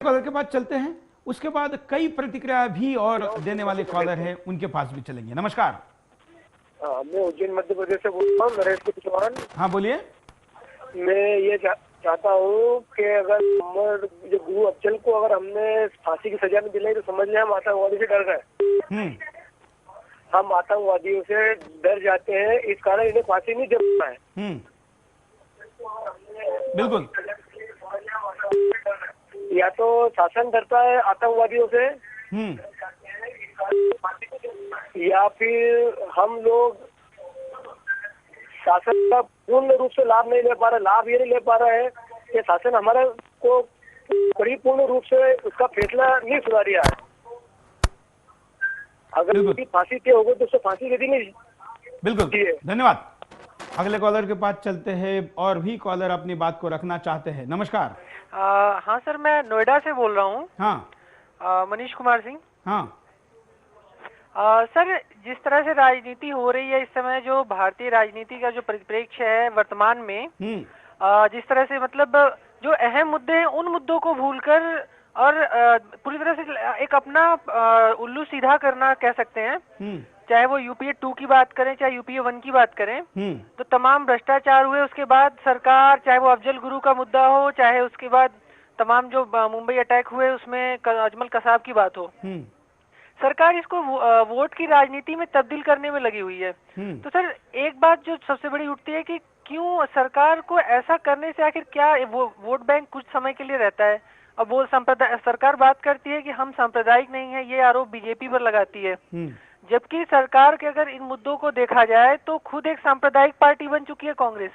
Collar के पास चलते हैं, उसके बाद कई प्रतिक्रिया भी और देने वाले कॉलर हैं, उनके पास भी चलेंगे। नमस्कार। मैं उज्जैन मध्य प्रदेश से बोल रहा हूँ, नरेश चौहान। हाँ बोलिए। मैं ये चाहता हूँ कि अगर जो गुरु अफजल को अगर हमने फांसी की सजा नहीं दिलाई तो समझ लें हम आतंकवादी से डर गए। हम आतंकवादियों से डर जाते हैं, इस कारण इन्हें फांसी नहीं देना है। बिल्कुल। या तो शासन डरता है आतंकवादियों से, या फिर हम लोग शासन का पूर्ण रूप से लाभ नहीं ले पा रहे। लाभ ये नहीं ले पा रहा है कि शासन हमारे को परिपूर्ण रूप से उसका फैसला नहीं सुना रहा है। अगर फांसी तय होगी तो उसको फांसी दे देनी। बिल्कुल, धन्यवाद। अगले कॉलर के पास चलते हैं, और भी कॉलर अपनी बात को रखना चाहते हैं। नमस्कार। हाँ सर, मैं नोएडा से बोल रहा हूँ। हाँ। मनीष कुमार सिंह। हाँ। सर, जिस तरह से राजनीति हो रही है इस समय, जो भारतीय राजनीति का जो परिप्रेक्ष्य है वर्तमान में, जिस तरह से मतलब जो अहम मुद्दे हैं उन मुद्दों को भूलकर और पूरी तरह से एक अपना उल्लू सीधा करना कह सकते हैं, चाहे वो यूपीए 2 की बात करें चाहे यूपीए 1 की बात करें, तो तमाम भ्रष्टाचार हुए। उसके बाद सरकार, चाहे वो अफजल गुरु का मुद्दा हो, चाहे उसके बाद तमाम जो मुंबई अटैक हुए उसमें अजमल कसाब की बात हो, सरकार इसको वोट की राजनीति में तब्दील करने में लगी हुई है। तो सर, एक बात जो सबसे बड़ी उठती है कि क्यों सरकार को ऐसा करने से आखिर क्या वो वोट बैंक कुछ समय के लिए रहता है। अब वो सरकार बात करती है कि हम सांप्रदायिक नहीं है, ये आरोप बीजेपी पर लगाती है, जबकि सरकार के अगर इन मुद्दों को देखा जाए तो खुद एक सांप्रदायिक पार्टी बन चुकी है कांग्रेस।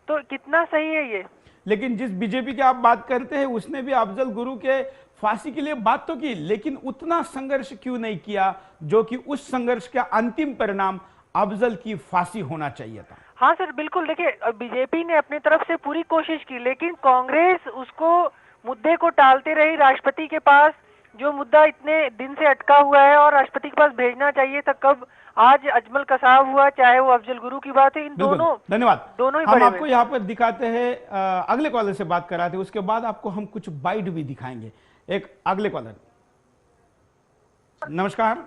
तो कितना सही है ये? लेकिन जिस बीजेपी की आप बात करते हैं उसने भी अफजल गुरु के फांसी के लिए बात तो की, लेकिन उतना संघर्ष क्यों नहीं किया जो कि उस संघर्ष का अंतिम परिणाम अफजल की फांसी होना चाहिए था। हाँ सर, बिल्कुल। देखिए, बीजेपी ने अपनी तरफ से पूरी कोशिश की, लेकिन कांग्रेस उसको मुद्दे को टालते रही। राष्ट्रपति के पास जो मुद्दा इतने दिन से अटका हुआ है और राष्ट्रपति के पास भेजना चाहिए था, कब आज अजमल कसाब हुआ, चाहे वो अफजल गुरु की बात है, इन दोनों, धन्यवाद, दोनों ही हम आपको यहाँ पर दिखाते हैं। अगले कॉलर से बात कराते हैं, उसके बाद आपको हम कुछ बाइट भी दिखाएंगे। एक अगले कॉलर। नमस्कार।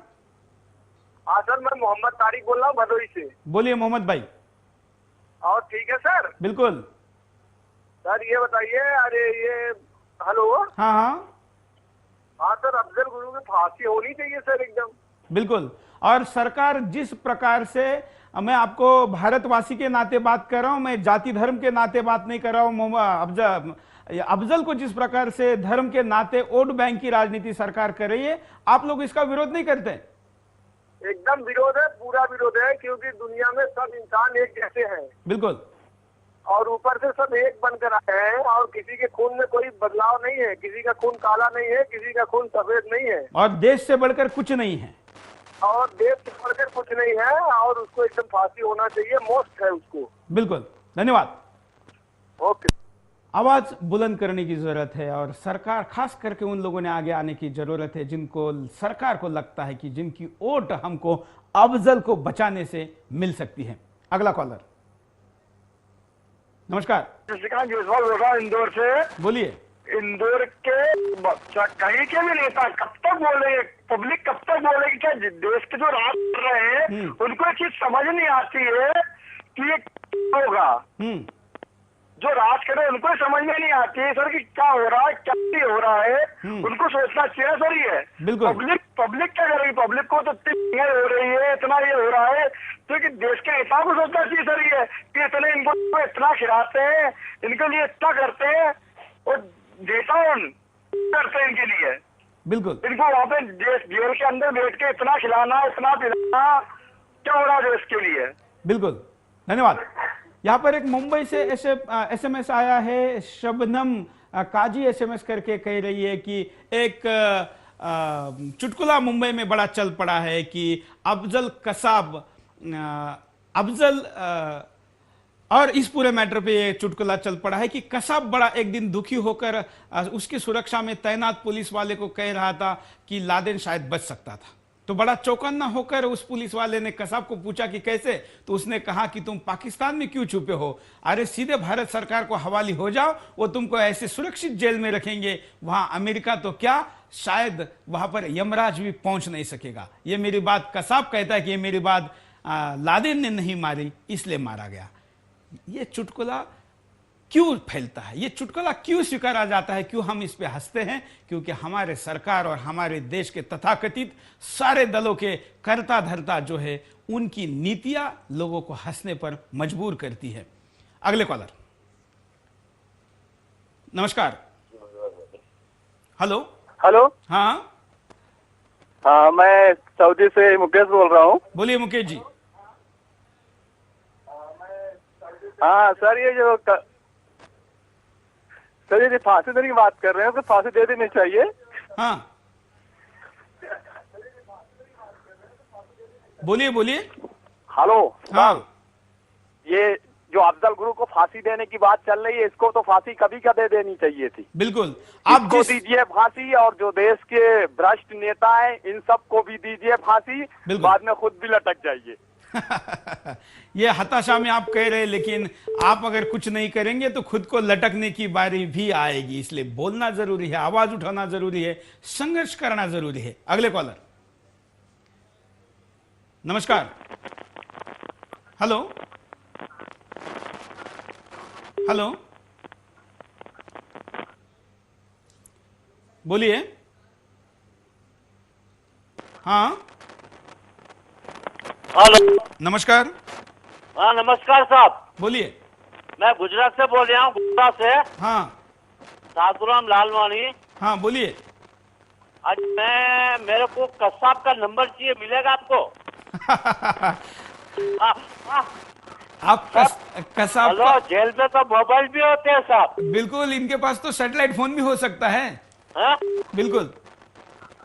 हाँ सर, मैं मोहम्मद तारिक बोल रहा हूँ भदोही से। बोलिए मोहम्मद भाई। और ठीक है सर? बिल्कुल सर, ये बताइए, अरे ये हेलो। हाँ हाँ हाँ सर, अफजल गुरु की फांसी होनी चाहिए सर, एकदम। बिल्कुल। और सरकार जिस प्रकार से, मैं आपको भारतवासी के नाते बात कर रहा हूं, मैं जाति धर्म के नाते बात नहीं कर रहा हूं। अफजल को जिस प्रकार से धर्म के नाते वोट बैंक की राजनीति सरकार कर रही है, आप लोग इसका विरोध नहीं करते? एकदम विरोध है, पूरा विरोध है, क्योंकि दुनिया में सब इंसान एक जैसे हैं। बिल्कुल। और ऊपर से सब एक बनकर आए हैं, और किसी के खून में कोई बदलाव नहीं है, किसी का खून काला नहीं है, किसी का खून सफेद नहीं है, और देश से बढ़कर कुछ नहीं है, और देश से बढ़कर कुछ नहीं है, और उसको एकदम फांसी होना चाहिए, मोस्ट है उसको। बिल्कुल, धन्यवाद। ओके। आवाज बुलंद करने की जरूरत है, और सरकार, खास करके उन लोगों ने आगे आने की जरूरत है जिनको, सरकार को लगता है कि जिनकी वोट हमको अफजल को बचाने से मिल सकती है। अगला कॉलर। नमस्कार। शशिकांत जायसवाल बोल रहा हूँ इंदौर से। बोलिए। इंदौर के कहीं के भी नेता कब तक बोलेंगे, पब्लिक कब तक बोलेगी? क्या देश के जो राज कर रहे हैं उनको एक चीज समझ नहीं आती है कि ये होगा, जो राज करे उनको समझ में नहीं आती है सर कि क्या हो रहा है, क्या नहीं हो रहा है, उनको सोचना चाहिए सर। ये पब्लिक क्या करेगी? पब्लिक को तो इतनी हो रही है, इतना ये हो रहा है, तो कि देश के नेताओं को सोचना चाहिए सर ये कि इतने इनको इतना खिलाते हैं, इनके लिए इतना करते हैं, और नेता करते हैं इनके लिए। बिल्कुल। इनको वहाँ पे जेल के अंदर बैठ के इतना खिलाना, इतना पिलाना, क्या हो रहा है देश के लिए? बिल्कुल, धन्यवाद। यहाँ पर एक मुंबई से एसएमएस आया है, शबनम काजी एसएमएस करके कह रही है कि एक चुटकुला मुंबई में बड़ा चल पड़ा है कि अफजल कसाब, अफजल, और इस पूरे मैटर पे ये चुटकुला चल पड़ा है कि कसाब बड़ा एक दिन दुखी होकर उसकी सुरक्षा में तैनात पुलिस वाले को कह रहा था कि लादेन शायद बच सकता था। तो बड़ा चौकन्ना होकर उस पुलिस वाले ने कसाब को पूछा कि कैसे, तो उसने कहा कि तुम पाकिस्तान में क्यों छुपे हो, अरे सीधे भारत सरकार को हवाले हो जाओ, वो तुमको ऐसे सुरक्षित जेल में रखेंगे, वहां अमेरिका तो क्या शायद वहां पर यमराज भी पहुंच नहीं सकेगा। ये मेरी बात कसाब कहता है कि ये मेरी बात लादेन ने नहीं मारी, इसलिए मारा गया। ये चुटकुला क्यों फैलता है, ये चुटकुला क्यों स्वीकारा जाता है, क्यों हम इस पे हंसते हैं? क्योंकि हमारे सरकार और हमारे देश के तथाकथित सारे दलों के कर्ता धर्ता जो है, उनकी नीतियां लोगों को हंसने पर मजबूर करती है। अगले कॉलर। नमस्कार। हेलो। हेलो। हाँ हाँ, मैं सऊदी से मुकेश बोल रहा हूँ। बोलिए मुकेश जी। हाँ सर, ये फांसी देने की बात कर रहे हैं, तो फांसी दे देनी चाहिए। हाँ बोलिए बोलिए। हेलो। हाँ ये जो अफजल गुरु को फांसी देने की बात चल रही है, इसको तो फांसी कभी का दे देनी चाहिए थी। बिल्कुल, आप दीजिए फांसी, और जो देश के भ्रष्ट नेता हैं इन सबको भी दीजिए फांसी, बाद में खुद भी लटक जाइए। ये हताशा में आप कह रहे हैं, लेकिन आप अगर कुछ नहीं करेंगे तो खुद को लटकने की बारी भी आएगी। इसलिए बोलना जरूरी है, आवाज उठाना जरूरी है, संघर्ष करना जरूरी है। अगले कॉलर। नमस्कार। हेलो। हेलो, बोलिए। हाँ हेलो। नमस्कार। हाँ नमस्कार साहब, बोलिए। मैं गुजरात से बोल रहा हूँ, गुजरात से। हाँ साधुराम लालवानी। हाँ बोलिए। आज मेरे को कसाब का नंबर चाहिए, मिलेगा आपको? आप कसाब हेलो, जेल में तो मोबाइल भी होते हैं साहब। बिल्कुल, इनके पास तो सैटेलाइट फोन भी हो सकता है। हाँ? बिल्कुल।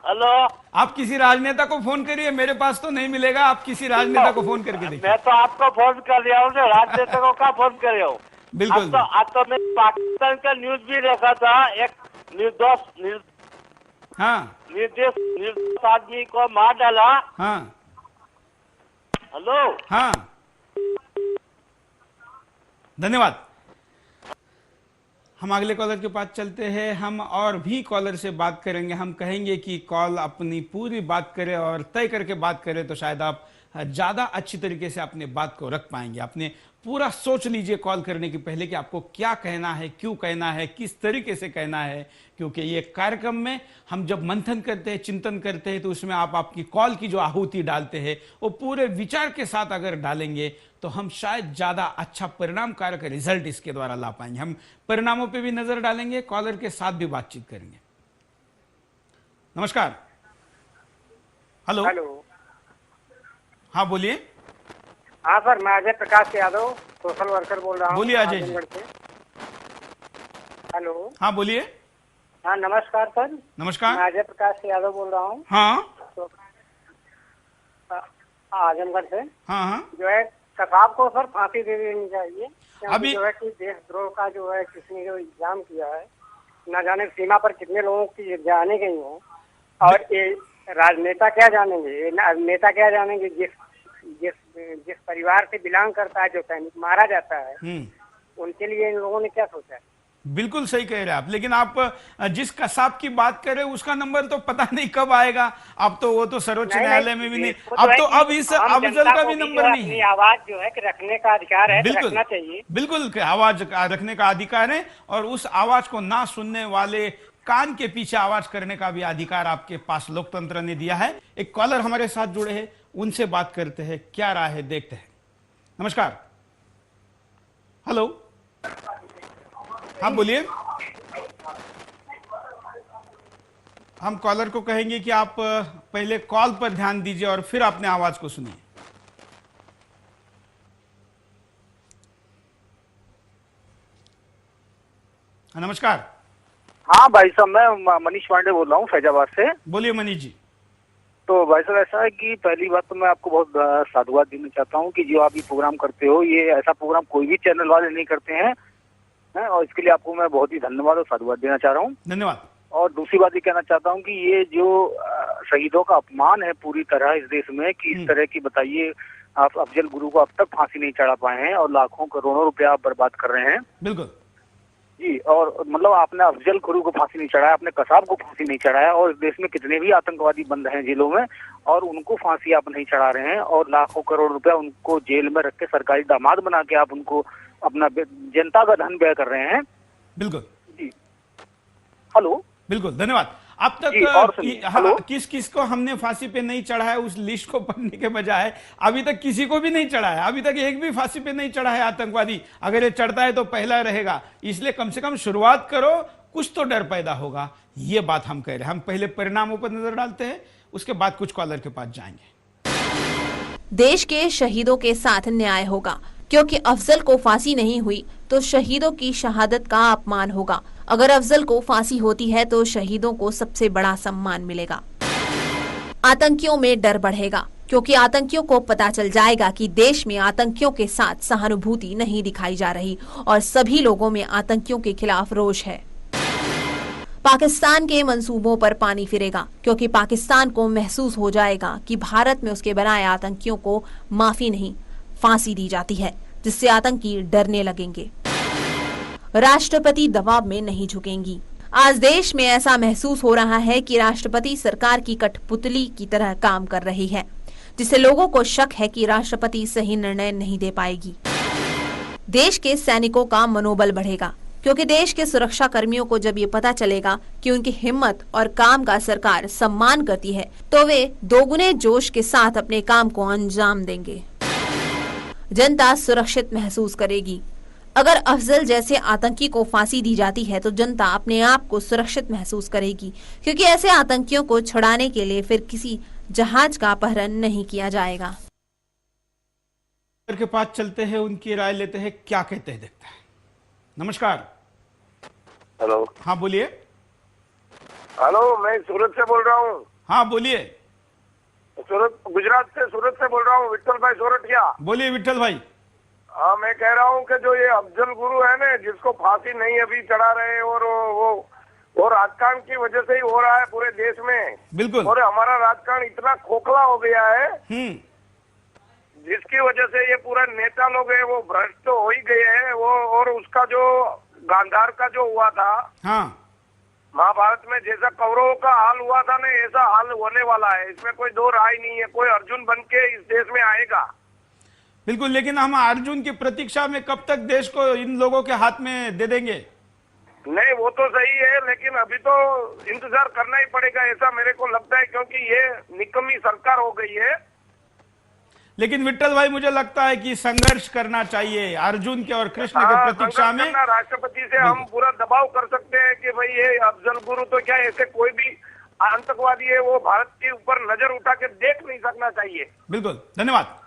हेलो, आप किसी राजनेता को फोन करिए, मेरे पास तो नहीं मिलेगा। आप किसी राजनेता को फोन करके देखिए। मैं तो आपको फोन कर रहा हूँ, राजनेता को क्या फोन कर रहा हूँ? बिल्कुल। आज तो मैं पाकिस्तान का न्यूज भी देखा था, एक निर्दोष आदमी को मार डाला। हाँ। हेलो। हाँ, धन्यवाद। हम अगले कॉलर के पास चलते हैं। हम और भी कॉलर से बात करेंगे। हम कहेंगे कि कॉल अपनी पूरी बात करे और तय करके बात करे, तो शायद आप ज्यादा अच्छी तरीके से अपने बात को रख पाएंगे। अपने पूरा सोच लीजिए कॉल करने के पहले कि आपको क्या कहना है, क्यों कहना है, किस तरीके से कहना है। क्योंकि ये कार्यक्रम में हम जब मंथन करते हैं, चिंतन करते हैं, तो उसमें आप आपकी कॉल की जो आहुति डालते हैं वो पूरे विचार के साथ अगर डालेंगे तो हम शायद ज्यादा अच्छा परिणामकारक रिजल्ट इसके द्वारा ला पाएंगे। हम परिणामों पे भी नजर डालेंगे, कॉलर के साथ भी बातचीत करेंगे। नमस्कार। हेलो। हेलो। हाँ बोलिए। हाँ सर, मैं अजय प्रकाश यादव, सोशल वर्कर बोल रहा हूँ। बोलिए अजय जी। हेलो। हाँ बोलिए। हाँ नमस्कार सर। नमस्कार। मैं अजय प्रकाश यादव बोल रहा हूँ। हाँ। आजमगढ़ से। हाँ हाँ। जो है कसाब को सर फांसी दे देनी चाहिए। अभी जो है कि देशद्रोह का जो है किसने जो इल्जाम किया है, न जाने सीमा पर कितने लोगों की जाने गई हो, और ये राजनेता क्या जानेंगे, नेता क्या जानेंगे। जिस परिवार से बिलोंग करता है जो सैनिक मारा जाता है, उनके लिए इन लोगों ने क्या सोचा है। बिल्कुल सही कह रहे हैं आप, लेकिन आप जिस कसाब की बात कर रहे हैं उसका नंबर तो पता नहीं कब आएगा। अब तो वो तो सर्वोच्च न्यायालय में भी नहीं, अब तो अब इस अफजल का भी नंबर नहीं है। आवाज जो है कि रखने का अधिकार है, बिल्कुल रखना चाहिए। बिल्कुल आवाज रखने का अधिकार है, और उस आवाज को ना सुनने वाले कान के पीछे आवाज करने का भी अधिकार आपके पास लोकतंत्र ने दिया है। एक कॉलर हमारे साथ जुड़े हैं, उनसे बात करते हैं, क्या राय है देखते हैं। नमस्कार। हेलो। हाँ बोलिए। हम कॉलर को कहेंगे कि आप पहले कॉल पर ध्यान दीजिए और फिर अपने आवाज को सुनिए। नमस्कार। हाँ भाई साहब, मैं मनीष पांडे बोल रहा हूँ फैजाबाद से। बोलिए मनीष जी। तो भाई साहब ऐसा है कि पहली बात तो मैं आपको बहुत साधुवाद देना चाहता हूँ कि जो आप ये प्रोग्राम करते हो, ये ऐसा प्रोग्राम कोई भी चैनल वाले नहीं करते हैं, और इसके लिए आपको मैं बहुत ही धन्यवाद और साधुवाद देना चाह रहा हूँ। धन्यवाद। और दूसरी बात ये कहना चाहता हूँ कि ये जो शहीदों का अपमान है पूरी तरह इस देश में कि इस तरह की, बताइए आप, अफजल गुरु को अब तक फांसी नहीं चढ़ा पाए हैं और लाखों करोड़ों रुपया आप बर्बाद कर रहे हैं। बिल्कुल जी, और मतलब आपने अफजल गुरु को फांसी नहीं चढ़ाया, आपने कसाब को फांसी नहीं चढ़ाया, और इस देश में कितने भी आतंकवादी बंद हैं जेलों में और उनको फांसी आप नहीं चढ़ा रहे हैं, और लाखों करोड़ रुपया उनको जेल में रख के सरकारी दामाद बना के आप उनको अपना जनता का धन व्यय कर रहे हैं। बिल्कुल जी, हेलो, बिल्कुल, धन्यवाद। अब तक किस किस को हमने फांसी पे नहीं चढ़ाया, उस लिस्ट को पढ़ने के बजाय अभी तक किसी को भी नहीं चढ़ाया, अभी तक एक भी फांसी पे नहीं चढ़ा है आतंकवादी। अगर ये चढ़ता है तो पहला रहेगा, इसलिए कम से कम शुरुआत करो, कुछ तो डर पैदा होगा। ये बात हम कह रहे हैं। हम पहले परिणामों पर नजर डालते हैं, उसके बाद कुछ कॉलर के पास जाएंगे। देश के शहीदों के साथ न्याय होगा, क्योंकि अफजल को फांसी नहीं हुई तो शहीदों की शहादत का अपमान होगा। अगर अफजल को फांसी होती है तो शहीदों को सबसे बड़ा सम्मान मिलेगा। आतंकियों में डर बढ़ेगा, क्योंकि आतंकियों को पता चल जाएगा कि देश में आतंकियों के साथ सहानुभूति नहीं दिखाई जा रही और सभी लोगों में आतंकियों के खिलाफ रोष है। पाकिस्तान के मंसूबों पर पानी फिरेगा, क्योंकि पाकिस्तान को महसूस हो जाएगा कि भारत में उसके बनाए आतंकियों को माफी नहीं, फांसी दी जाती है, जिससे आतंकी डरने लगेंगे। राष्ट्रपति दबाव में नहीं झुकेंगी। आज देश में ऐसा महसूस हो रहा है कि राष्ट्रपति सरकार की कठपुतली की तरह काम कर रही है, जिससे लोगों को शक है कि राष्ट्रपति सही निर्णय नहीं दे पाएगी। देश के सैनिकों का मनोबल बढ़ेगा, क्योंकि देश के सुरक्षा कर्मियों को जब ये पता चलेगा कि उनकी हिम्मत और काम का सरकार सम्मान करती है, तो वे दोगुने जोश के साथ अपने काम को अंजाम देंगे। जनता सुरक्षित महसूस करेगी। अगर अफजल जैसे आतंकी को फांसी दी जाती है तो जनता अपने आप को सुरक्षित महसूस करेगी, क्योंकि ऐसे आतंकियों को छुड़ाने के लिए फिर किसी जहाज का अपहरण नहीं किया जाएगा। के पास चलते हैं, उनकी राय लेते हैं, क्या कहते हैं, देखते हैं। नमस्कार। हेलो। हाँ बोलिए। हेलो, मैं सूरत से बोल रहा हूँ। हाँ बोलिए। सूरत, गुजरात से, सूरत से बोल रहा हूँ, विट्ठल भाई सोरठिया। बोलिए विट्ठल भाई। हाँ, मैं कह रहा हूँ कि जो ये अफजल गुरु है ना, जिसको फांसी नहीं अभी चढ़ा रहे, और वो राजकारण की वजह से ही हो रहा है पूरे देश में। बिल्कुल। और हमारा राजकारण इतना खोखला हो गया है, जिसकी वजह से ये पूरा नेता लोग है वो भ्रष्ट तो हो ही गए हैं। वो और उसका जो गांधार का जो हुआ था, हाँ, महाभारत में जैसा कौरवों का हाल हुआ था ना, ऐसा हाल होने वाला है, इसमें कोई दो राय नहीं है। कोई अर्जुन बन के इस देश में आएगा। बिल्कुल, लेकिन हम अर्जुन की प्रतीक्षा में कब तक देश को इन लोगों के हाथ में दे देंगे? नहीं, वो तो सही है, लेकिन अभी तो इंतजार करना ही पड़ेगा, ऐसा मेरे को लगता है, क्योंकि ये निकम्मी सरकार हो गई है। लेकिन विट्ठल भाई, मुझे लगता है कि संघर्ष करना चाहिए अर्जुन के और कृष्ण के प्रतीक्षा में। राष्ट्रपति से हम पूरा दबाव कर सकते हैं कि भाई ये अफजल गुरु तो क्या, ऐसे कोई भी आतंकवादी है वो भारत के ऊपर नजर उठा के देख नहीं सकना चाहिए। बिल्कुल, धन्यवाद।